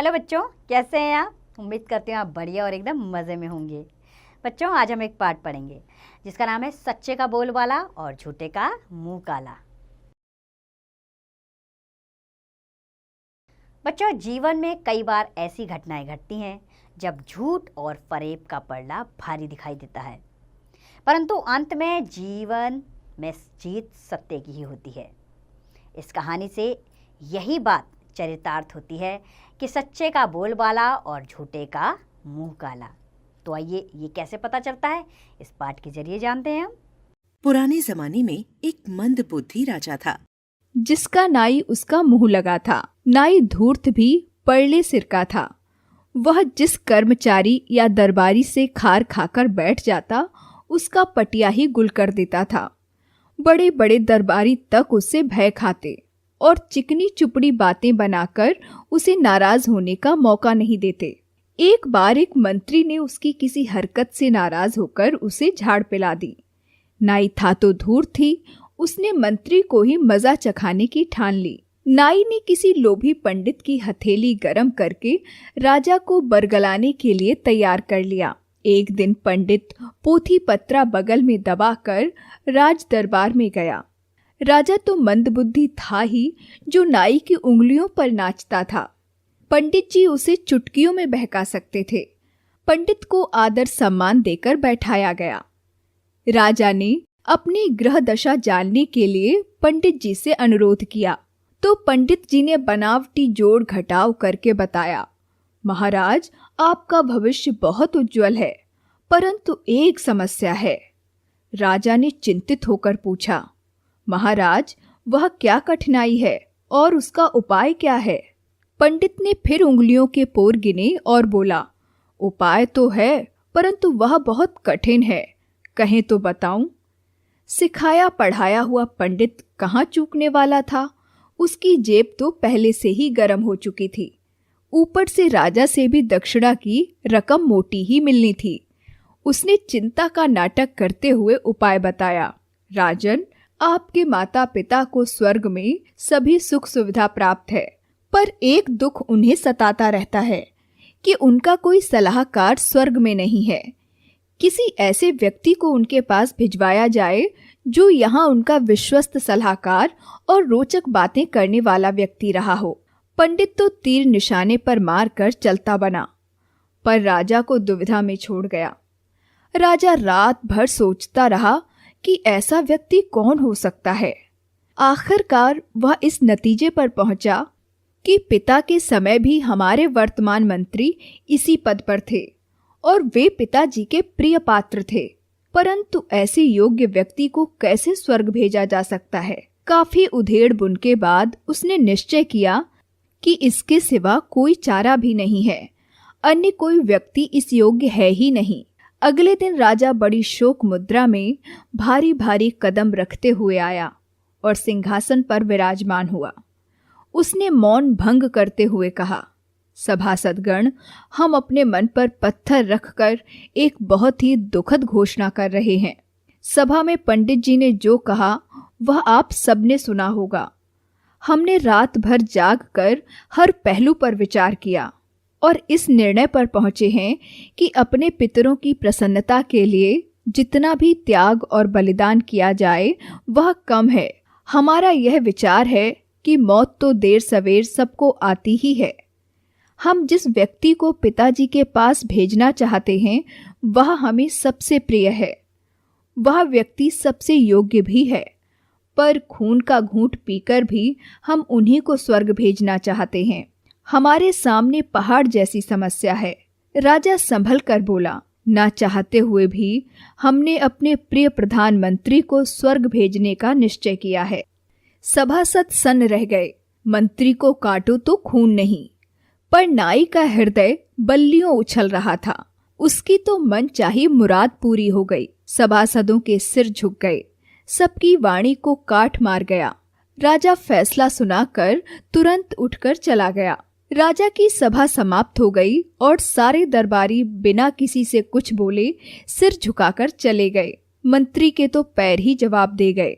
Hello बच्चों, कैसे हैं आप? उम्मीद करती हूँ आप बढ़िया और एकदम मज़े में होंगे। बच्चों, आज हम एक पाठ पढ़ेंगे जिसका नाम है सच्चे का बोल वाला और झूठे का मुंह काला। बच्चों, जीवन में कई बार ऐसी घटनाएं घटती हैं जब झूठ और फरेब का पलड़ा भारी दिखाई देता है, परंतु अंत में जीवन में जीत सत्य की ही होती है। इस कहानी से यही बात चरितार्थ होती है कि सच्चे का बोल वाला और झूठे का मुंह काला। तो आइए, ये कैसे पता चलता है, इस पाठ के जरिए जानते हैं हम। पुराने जमाने में एक मंद बुद्धि राजा था, जिसका नाई उसका मुंह लगा था। नाई धूर्त भी परले सिर का था। वह जिस कर्मचारी या दरबारी से खार खाकर बैठ जाता, उसका पटिया ही गुल कर देता था। बड़े बड़े दरबारी तक उससे भय खाते और चिकनी चुपड़ी बातें बनाकर उसे नाराज होने का मौका नहीं देते। एक बार एक मंत्री ने उसकी किसी हरकत से नाराज होकर उसे झाड़ पिला दी। नाई था तो धूर्त थी, उसने मंत्री को ही मजा चखाने की ठान ली। नाई ने किसी लोभी पंडित की हथेली गरम करके राजा को बरगलाने के लिए तैयार कर लिया। एक दिन पंडित पोथी पत्रा बगल में दबाकर राज दरबार में गया। राजा तो मंदबुद्धि था ही, जो नाई की उंगलियों पर नाचता था। पंडित जी उसे चुटकियों में बहका सकते थे। पंडित को आदर सम्मान देकर बैठाया गया। राजा ने अपनी ग्रह दशा जानने के लिए पंडित जी से अनुरोध किया, तो पंडित जी ने बनावटी जोड़ घटाव करके बताया, महाराज, आपका भविष्य बहुत उज्जवल है, परंतु एक समस्या है। राजा ने चिंतित होकर पूछा, महाराज, वह क्या कठिनाई है और उसका उपाय क्या है? पंडित ने फिर उंगलियों के पोर गिने और बोला, उपाय तो है, परंतु वह बहुत कठिन है, कहें तो बताऊं? सिखाया पढ़ाया हुआ पंडित कहाँ चूकने वाला था। उसकी जेब तो पहले से ही गर्म हो चुकी थी। ऊपर से राजा से भी दक्षिणा की रकम मोटी ही मिलनी थी। उसने चिंता का नाटक करते हुए उपाय बताया, राजन, आपके माता पिता को स्वर्ग में सभी सुख सुविधा प्राप्त है, पर एक दुख उन्हें सताता रहता है कि उनका कोई सलाहकार स्वर्ग में नहीं है। किसी ऐसे व्यक्ति को उनके पास भिजवाया जाए जो यहाँ उनका विश्वस्त सलाहकार और रोचक बातें करने वाला व्यक्ति रहा हो। पंडित तो तीर निशाने पर मारकर चलता बना, पर राजा को दुविधा में छोड़ गया। राजा रात भर सोचता रहा कि ऐसा व्यक्ति कौन हो सकता है। आखिरकार वह इस नतीजे पर पहुंचा कि पिता के समय भी हमारे वर्तमान मंत्री इसी पद पर थे और वे पिताजी के प्रिय पात्र थे, परंतु ऐसे योग्य व्यक्ति को कैसे स्वर्ग भेजा जा सकता है। काफी उधेड़ बुन के बाद उसने निश्चय किया कि इसके सिवा कोई चारा भी नहीं है, अन्य कोई व्यक्ति इस योग्य है ही नहीं। अगले दिन राजा बड़ी शोक मुद्रा में भारी भारी कदम रखते हुए आया और सिंहासन पर विराजमान हुआ। उसने मौन भंग करते हुए कहा, सभासदगण, हम अपने मन पर पत्थर रखकर एक बहुत ही दुखद घोषणा कर रहे हैं। सभा में पंडित जी ने जो कहा वह आप सबने सुना होगा। हमने रात भर जागकर हर पहलू पर विचार किया और इस निर्णय पर पहुंचे हैं कि अपने पितरों की प्रसन्नता के लिए जितना भी त्याग और बलिदान किया जाए वह कम है। हमारा यह विचार है कि मौत तो देर सवेर सबको आती ही है। हम जिस व्यक्ति को पिताजी के पास भेजना चाहते हैं वह हमें सबसे प्रिय है। वह व्यक्ति सबसे योग्य भी है, पर खून का घूंट पीकर भी हम उन्हीं को स्वर्ग भेजना चाहते हैं। हमारे सामने पहाड़ जैसी समस्या है। राजा संभल कर बोला, ना चाहते हुए भी हमने अपने प्रिय प्रधानमंत्री को स्वर्ग भेजने का निश्चय किया है। सभासद सन्न रह गए। मंत्री को काटो तो खून नहीं, पर नाई का हृदय बल्लियों उछल रहा था। उसकी तो मन चाही मुराद पूरी हो गई। सभासदों के सिर झुक गए, सबकी वाणी को काट मार गया। राजा फैसला सुनाकर तुरंत उठकर चला गया। राजा की सभा समाप्त हो गई और सारे दरबारी बिना किसी से कुछ बोले सिर झुकाकर चले गए। मंत्री के तो पैर ही जवाब दे गए।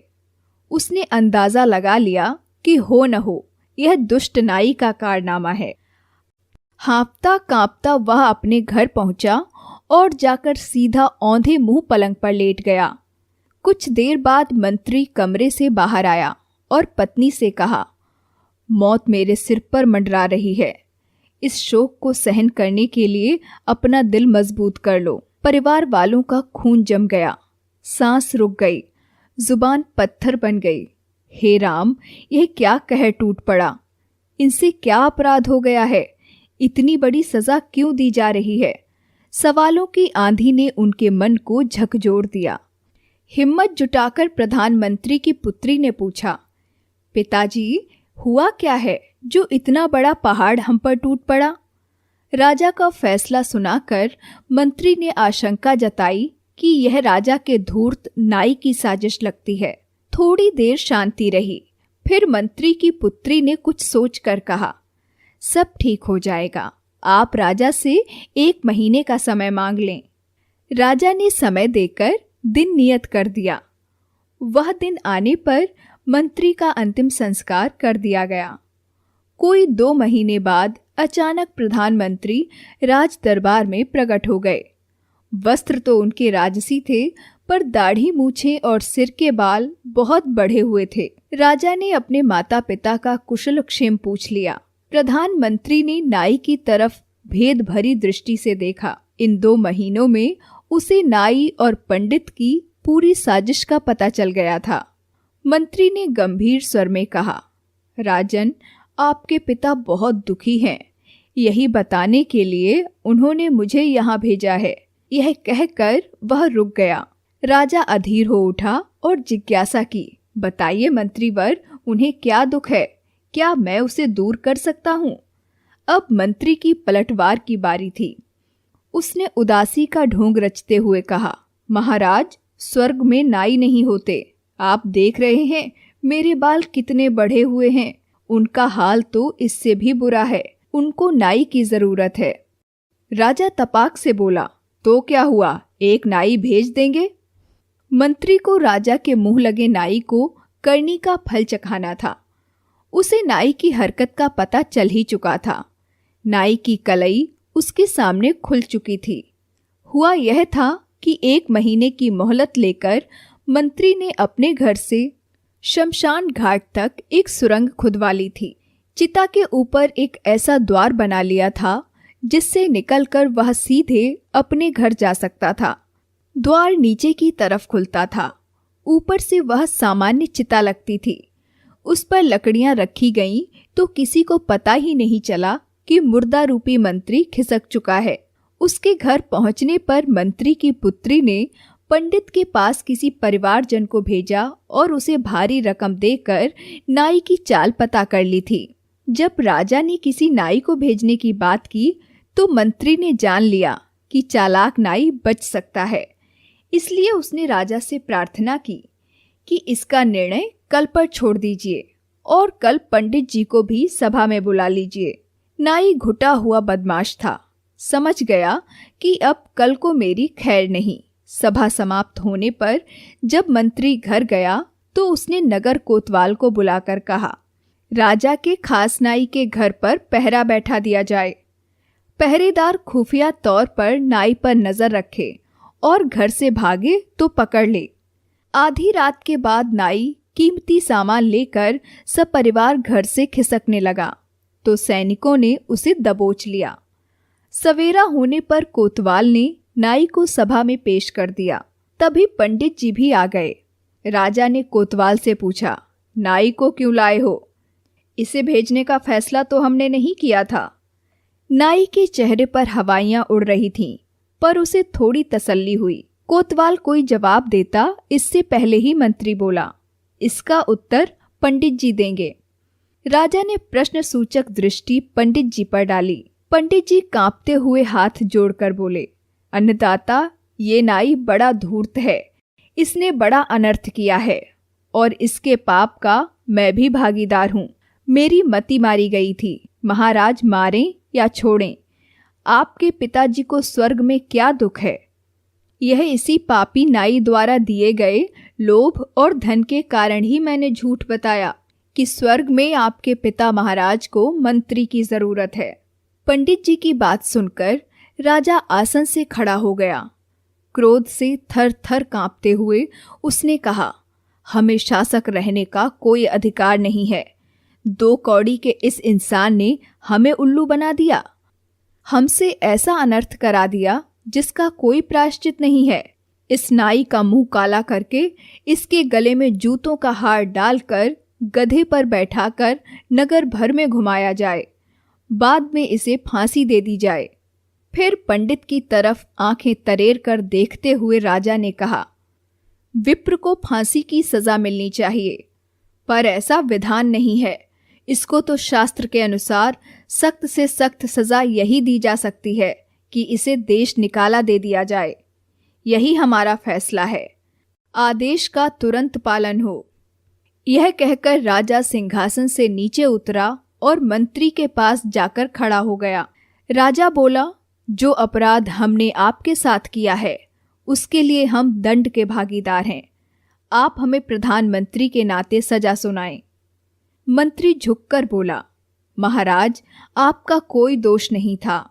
उसने अंदाजा लगा लिया कि हो न हो यह दुष्ट नाई का कारनामा है। हाँफता कांपता वह अपने घर पहुंचा और जाकर सीधा औंधे मुंह पलंग पर लेट गया। कुछ देर बाद मंत्री कमरे से बाहर आया और पत्नी से कहा, मौत मेरे सिर पर मंडरा रही है। इस शोक को सहन करने के लिए अपना दिल मजबूत कर लो। परिवार वालों का खून जम गया, सांस रुक गई, जुबान पत्थर बन गई। हे राम, यह क्या कहर टूट पड़ा। इनसे क्या अपराध हो गया है? इतनी बड़ी सजा क्यों दी जा रही है? सवालों की आंधी ने उनके मन को झकझोर दिया। हिम्मत जुटाकर प्रधानमंत्री की पुत्री ने पूछा, पिताजी, हुआ क्या है जो इतना बड़ा पहाड़ हम पर टूट पड़ा? राजा का फैसला सुनाकर मंत्री ने आशंका जताई कि यह राजा के धूर्त नाई की साजिश लगती है। थोड़ी देर शांति रही। फिर मंत्री की पुत्री ने कुछ सोचकर कहा, सब ठीक हो जाएगा। आप राजा से 1 महीने का समय मांग लें। राजा ने समय देकर दिन नियत कर दिया। वह दिन आने पर मंत्री का अंतिम संस्कार कर दिया गया। कोई 2 महीने बाद अचानक प्रधानमंत्री राज दरबार में प्रकट हो गए। वस्त्र तो उनके राजसी थे, पर दाढ़ी, मूछें और सिर के बाल बहुत बढ़े हुए थे। राजा ने अपने माता पिता का कुशल क्षेम पूछ लिया। प्रधानमंत्री ने नाई की तरफ भेद भरी दृष्टि से देखा। इन 2 महीनों में उसे नाई और पंडित की पूरी साजिश का पता चल गया था। मंत्री ने गंभीर स्वर में कहा, राजन, आपके पिता बहुत दुखी हैं। यही बताने के लिए उन्होंने मुझे यहाँ भेजा है। यह कहकर वह रुक गया। राजा अधीर हो उठा और जिज्ञासा की, बताइए मंत्रीवर, उन्हें क्या दुख है? क्या मैं उसे दूर कर सकता हूँ? अब मंत्री की पलटवार की बारी थी। उसने उदासी का ढोंग रचते हुए कहा, महाराज, स्वर्ग में नाई नहीं होते। आप देख रहे हैं मेरे बाल कितने बढ़े हुए हैं। उनका हाल तो इससे भी बुरा है। उनको नाई की जरूरत है। राजा तपाक से बोला, तो क्या हुआ, एक नाई भेज देंगे। मंत्री को राजा के मुंह लगे नाई को करनी का फल चखाना था। उसे नाई की हरकत का पता चल ही चुका था। नाई की कलई उसके सामने खुल चुकी थी। हुआ यह था कि 1 महीने की मोहलत लेकर मंत्री ने अपने घर से शमशान घाट तक एक सुरंग खुदवा ली थी। चिता के ऊपर एक ऐसा द्वार बना लिया था जिससे निकलकर वह सीधे अपने घर जा सकता था। द्वार नीचे की तरफ खुलता था। ऊपर से वह सामान्य चिता लगती थी। उस पर लकड़ियां रखी गईं तो किसी को पता ही नहीं चला कि मुर्दा रूपी मंत्री खिसक चुका है। उसके घर पहुंचने पर मंत्री की पुत्री ने पंडित के पास किसी परिवारजन को भेजा और उसे भारी रकम देकर नाई की चाल पता कर ली थी। जब राजा ने किसी नाई को भेजने की बात की तो मंत्री ने जान लिया कि चालाक नाई बच सकता है। इसलिए उसने राजा से प्रार्थना की कि इसका निर्णय कल पर छोड़ दीजिए और कल पंडित जी को भी सभा में बुला लीजिए। नाई घुटा हुआ बदमाश था। समझ गया कि अब कल को मेरी खैर नहीं। सभा समाप्त होने पर जब मंत्री घर गया तो उसने नगर कोतवाल को बुलाकर कहा, राजा के खास नाई के घर पर पहरा बैठा दिया जाए। पहरेदार खुफिया तौर पर नाई पर नजर रखे और घर से भागे तो पकड़ ले। आधी रात के बाद नाई कीमती सामान लेकर सपरिवार घर से खिसकने लगा तो सैनिकों ने उसे दबोच लिया। सवेरा होने पर कोतवाल ने नाई को सभा में पेश कर दिया। तभी पंडित जी भी आ गए। राजा ने कोतवाल से पूछा, नाई को क्यों लाए हो? इसे भेजने का फैसला तो हमने नहीं किया था। नाई के चेहरे पर हवाइयां उड़ रही थीं, पर उसे थोड़ी तसल्ली हुई। कोतवाल कोई जवाब देता इससे पहले ही मंत्री बोला, इसका उत्तर पंडित जी देंगे। राजा ने प्रश्न सूचक दृष्टि पंडित जी पर डाली। पंडित जी कांपते हुए हाथ जोड़कर बोले, अन्नदाता, ये नाई बड़ा धूर्त है। इसने बड़ा अनर्थ किया है और इसके पाप का मैं भी भागीदार हूँ। मेरी मति मारी गई थी। महाराज मारें या छोड़ें, आपके पिताजी को स्वर्ग में क्या दुख है? यह इसी पापी नाई द्वारा दिए गए लोभ और धन के कारण ही मैंने झूठ बताया कि स्वर्ग में आपके पिता महाराज को मंत्री की जरूरत है। पंडित जी की बात सुनकर राजा आसन से खड़ा हो गया। क्रोध से थर थर कांपते हुए उसने कहा, हमें शासक रहने का कोई अधिकार नहीं है। 2 कौड़ी के इस इंसान ने हमें उल्लू बना दिया, हमसे ऐसा अनर्थ करा दिया जिसका कोई प्रायश्चित नहीं है। इस नाई का मुंह काला करके इसके गले में जूतों का हार डालकर गधे पर बैठाकर नगर भर में घुमाया जाए, बाद में इसे फांसी दे दी जाए। फिर पंडित की तरफ आंखें तरेर कर देखते हुए राजा ने कहा, विप्र को फांसी की सजा मिलनी चाहिए, पर ऐसा विधान नहीं है। इसको तो शास्त्र के अनुसार सख्त से सख्त सजा यही दी जा सकती है कि इसे देश निकाला दे दिया जाए। यही हमारा फैसला है। आदेश का तुरंत पालन हो। यह कहकर राजा सिंहासन से नीचे उतरा और मंत्री के पास जाकर खड़ा हो गया। राजा बोला, जो अपराध हमने आपके साथ किया है उसके लिए हम दंड के भागीदार हैं। आप हमें प्रधानमंत्री के नाते सजा सुनाएं। मंत्री झुककर बोला, महाराज, आपका कोई दोष नहीं था।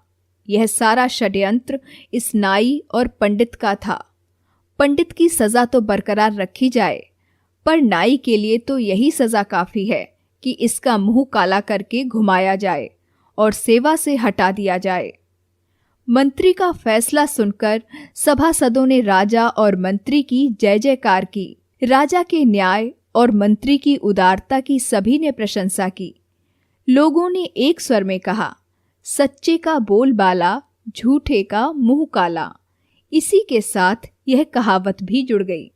यह सारा षड्यंत्र इस नाई और पंडित का था। पंडित की सजा तो बरकरार रखी जाए, पर नाई के लिए तो यही सजा काफी है कि इसका मुंह काला करके घुमाया जाए और सेवा से हटा दिया जाए। मंत्री का फैसला सुनकर सभासदों ने राजा और मंत्री की जय जयकार की। राजा के न्याय और मंत्री की उदारता की सभी ने प्रशंसा की। लोगों ने एक स्वर में कहा, सच्चे का बोल बाला, झूठे का मुंह काला। इसी के साथ यह कहावत भी जुड़ गई।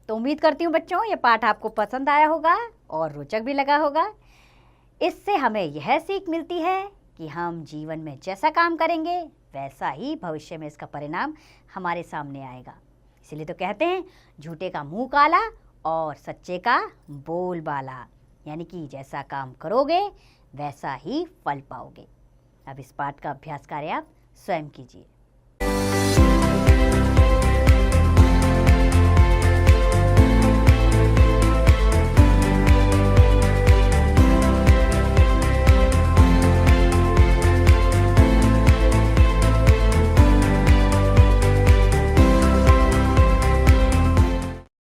तो उम्मीद करती हूँ बच्चों ये पाठ आपको पसंद आया होगा और रोचक भी लगा होगा। इससे हमें यह सीख मिलती है कि हम जीवन में जैसा काम करेंगे वैसा ही भविष्य में इसका परिणाम हमारे सामने आएगा। इसलिए तो कहते हैं झूठे का मुंह काला और सच्चे का बोल बाला, यानी कि जैसा काम करोगे वैसा ही फल पाओगे। अब इस पाठ का अभ्यास कार्य आप स्वयं कीजिए।